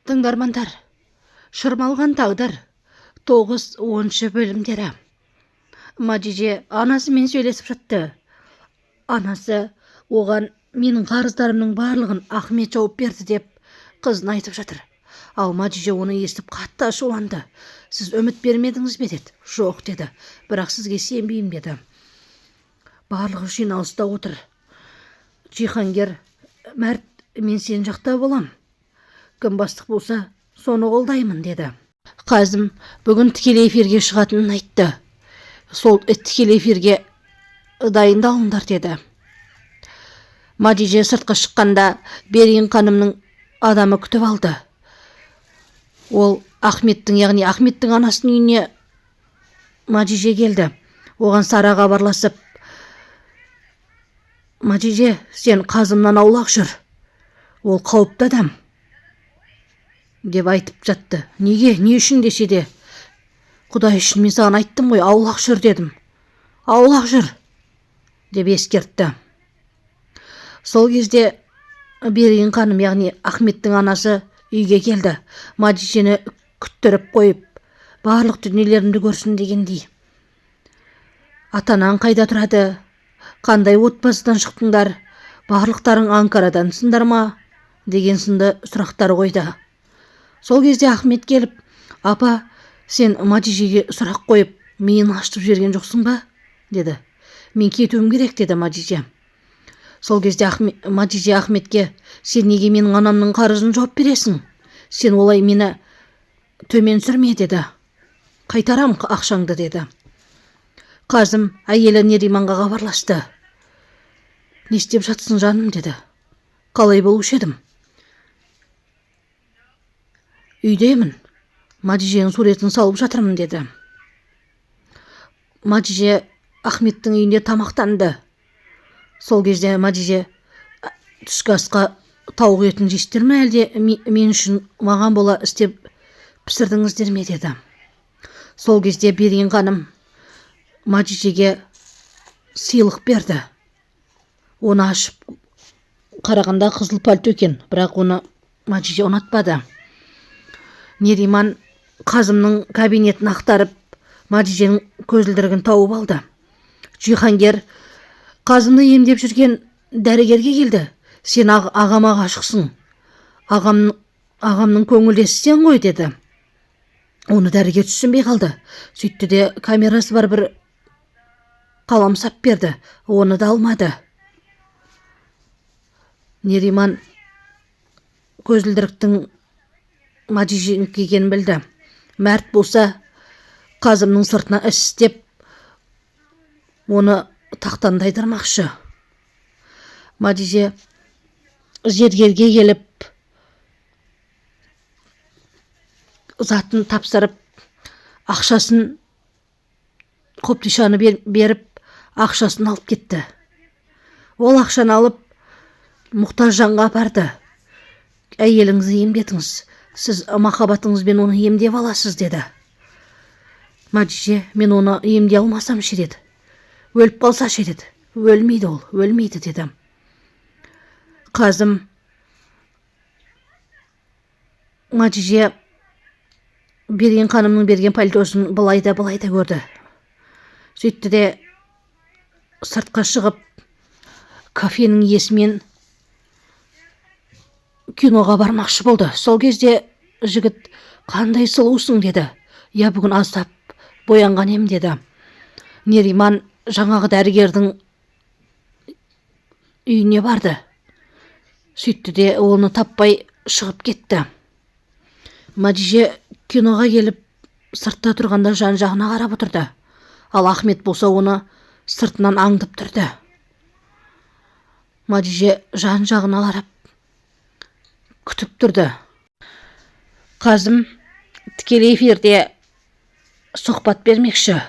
Тыңдармандар, шырмалған тағдыр 9-10 бөлімдері. Мадиже анасымен сөйлесіп жатты. Анасы оған менің қарыздарымның барлығын Ахмет жауып берді деп қызын айтып жатыр. Ал Мадиже оны естіп қатты ашуланды. Сіз үміт бермедіңіз бе деді. Жоқ деді, бірақ сізге сенбеймін деді. Барлығы жиналыста отыр. Жиһангер, Мәрт, мен сен жақта болам. Кім бастық болса, соны қолдаймын деді. Қазым бүгін тікелей эфирге шығатынын айтты. Сол тікелей эфирге дайындалыңдар деді. Мадиже сыртқа шыққанда Берген ханымның адамы күтіп алды. Ол яғни Ахметтің анасының үйіне Мадиже келді. Оған Сара хабарласып: Мадиже, сен Қазымнан аулақ жүр. Ол қауіпті адам деп айтып жатты. Неге, не үшін десе де, Құдай үшін мен саған айттым ғой, аулақ жүр дедім. Аулақ жүр деп ескертті. Сол кезде Берген ханым, яғни Ахметтің анасы үйге келді. Мадижені күттіріп қойып, барлық дүниелерімді көрсін дегендей. Атанаң қайда тұрады? Қандай отбасыдан шықтыңдар? Барлықтарың Анкарадансыңдар ма? Деген сынды сұрақтар қойды. Сол кезде Ахмет келіп: апа, сен Мадижеге сұрақ қойып, миын ашытып жіберген жоқсың ба? Деді. Мен кетуім керек деді Мадиже. Сол кезде Мадиже Ахметке: сен неге менің анамның қарызын жауап бересің? Сен олай мені төмен сүрме деді. Қайтарам ақшаңды деді. Қазым әйелі Нериманға хабарласты. Не істеп жатсың жаным деді. Қалай болушы едім? Үйдемін. Мадиженің суретін салып жатырмын деді. Мадиже Ахметтің үйінде тамақтанды. Сол кезде Мадиже: түскі асқа тауық етін жейсіздер ме, әлде мен үшін маған бола істеп пісірдіңіздер ме деді. Сол кезде Берген ханым Мадижеге сыйлық берді. Оны ашып қарағанда қызыл пальто екен, бірақ оны Мадиже ұнатпады. Нериман Қазымның кабинетін ақтарып, Мадиженің көзілдірігін тауып алды. Жиһангер Қазымды емдеп жүрген дәрігерге келді. Сен ағама ғашықсың. Ағамның көңілдесісен ғой деді. Оны дәрігер түсінбей қалды. Сөйтті де камерасы бар бір қаламсап берді. Оны да алмады. Нериман көзілдіріктің Мадиженің екенін білді. Мәрт болса Қазымның сыртына іс істеп, оны тақтан тайдырмақшы. Мадиже зергерге келіп, затын тапсырып, ақшасын, қобдишаны беріп, ақшасын алып кетті. Ол ақшаны алып мұқтаж жанға апарды. Әйеліңізді емдетіңіз, сіз махаббатыңызбен оны емдеп аласыз деді. Мадиже: мен оны емдей алмасам ше деді. Өліп қалса ше деді. Өлмейді ол, өлмейді деді. Қазым Мадиже Берген ханымның берген пальтосын былай да көрді. Сөйтті де сыртқа шығып, кафенің иесімен киноға бармақшы болды. Сол кезде жігіт: қандай сұлусың деді. Я, бүгін аздап боянған ем деді. Нериман жаңағы дәрігердің үйіне барды. Сөйтті де оны таппай шығып кетті. Мадиже киноға келіп, сыртта тұрғанда жан-жағына қарап отырды. Ал Ахмет болса оны сыртынан аңдып тұрды. Мадиже жан-жағына қарап күтіп тұрды. Қазым тікелей эфирде сұхбат бермекші.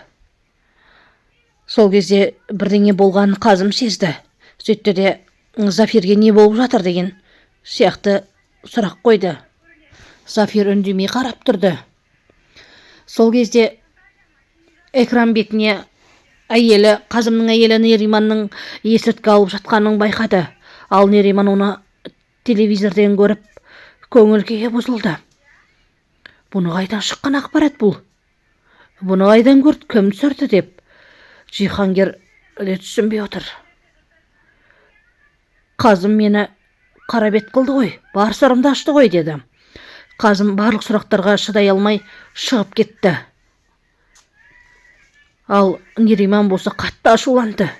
Сол кезде бірдеңе болған Қазым сезді. Сөйтті де Зафирге не болып жатыр деген сияқты сұрақ қойды. Зафир үндемей қарап тұрды. Сол кезде экран бетіне Қазымның әйелі Нериманның есірткі алып жатқанын байқады. Ал Нериман оны телевизорден көріп көңіл күйі бұзылды. Бұны қайдан шыққан ақпарат бұл? Бұны қайдан көрді, кім түсірді деп Жиһангер түсінбей отыр. Қазым мені қарабет қылды ғой, бар сырымды ашты ғой деді. Қазым барлық сұрақтарға шыдай алмай шығып кетті. Ал Нериман болса қатты ашуланды.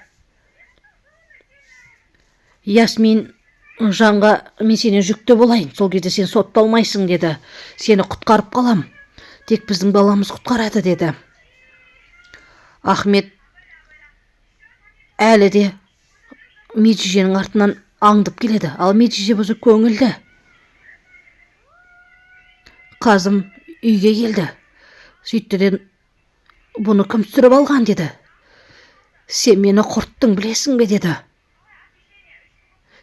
Ясмин Жанға, мен сені жүкті болайын, сол кезде сен сотталмайсың деді. Сені құтқарып қалам, тек біздің баламыз құтқарады деді. Ахмет әлі де Меджиженің артынан аңдып келеді, ал Меджиже бұзы көңілді. Қазым үйге келді. Сөйттіден, бұны кім түсіріп алған деді. Сен мені құрттың, білесің бе деді.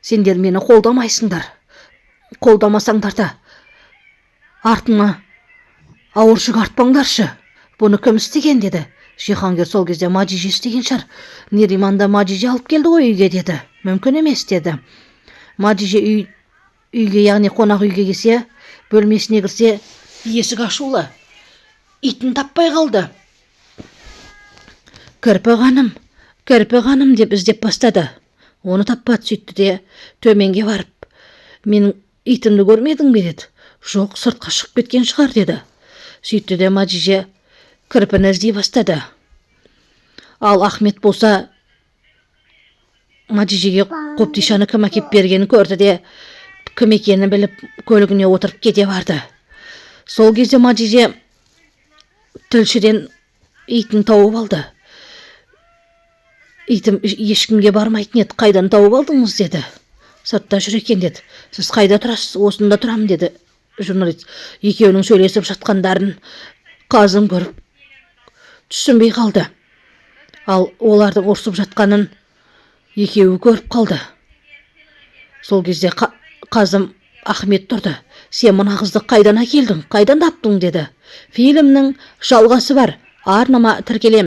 Сендер мені қолдамайсыңдар. Қолдамасаңдар да артыңа ауыр жүк артпаңдаршы. Бұны кім істеген деді. Жиһангер сол кезде Мадижи істеген шығар. Нериманда Мадижи алып келді ғой үйге деді. Мүмкін емес деді. Мадижи үйге, яғни қонақ үйге келсе, бөлмесіне кірсе, есік ашулы. Итін таппай қалды. Кірпі ханым деп іздеп бастады. Оны таппады. Сөйтті де төменге барып, менің итімді көрмедің бе деді. Жоқ, сыртқа шығып кеткен шығар деді. Сөйтті де Мадижи кірпіні іздей бастады. Ал Ахмет болса Мадижиге қобдишаны кім әкеп бергенін көрді де, кім екенін біліп, көлігіне отырып кете барды. Сол кезде Мадижи тілшіден итін тауып алды. Итім ешкімге бармайтын еді, қайдан тауып алдыңыз деді. Сыртта жүр екен деді. Сіз қайда тұрасыз? Осында тұрам деді журналист. Екеуінің сөйлесіп жатқандарын Қазым көріп түсінбей қалды. Ал олардың ұрсып жатқанын екеуі көріп қалды. Сол кезде Қазым Ахмет тұрды. Сен мына қызды қайдан әкелдің, қайдан таптың деді. Фильмнің жалғасы бар. Арнама тіркелем.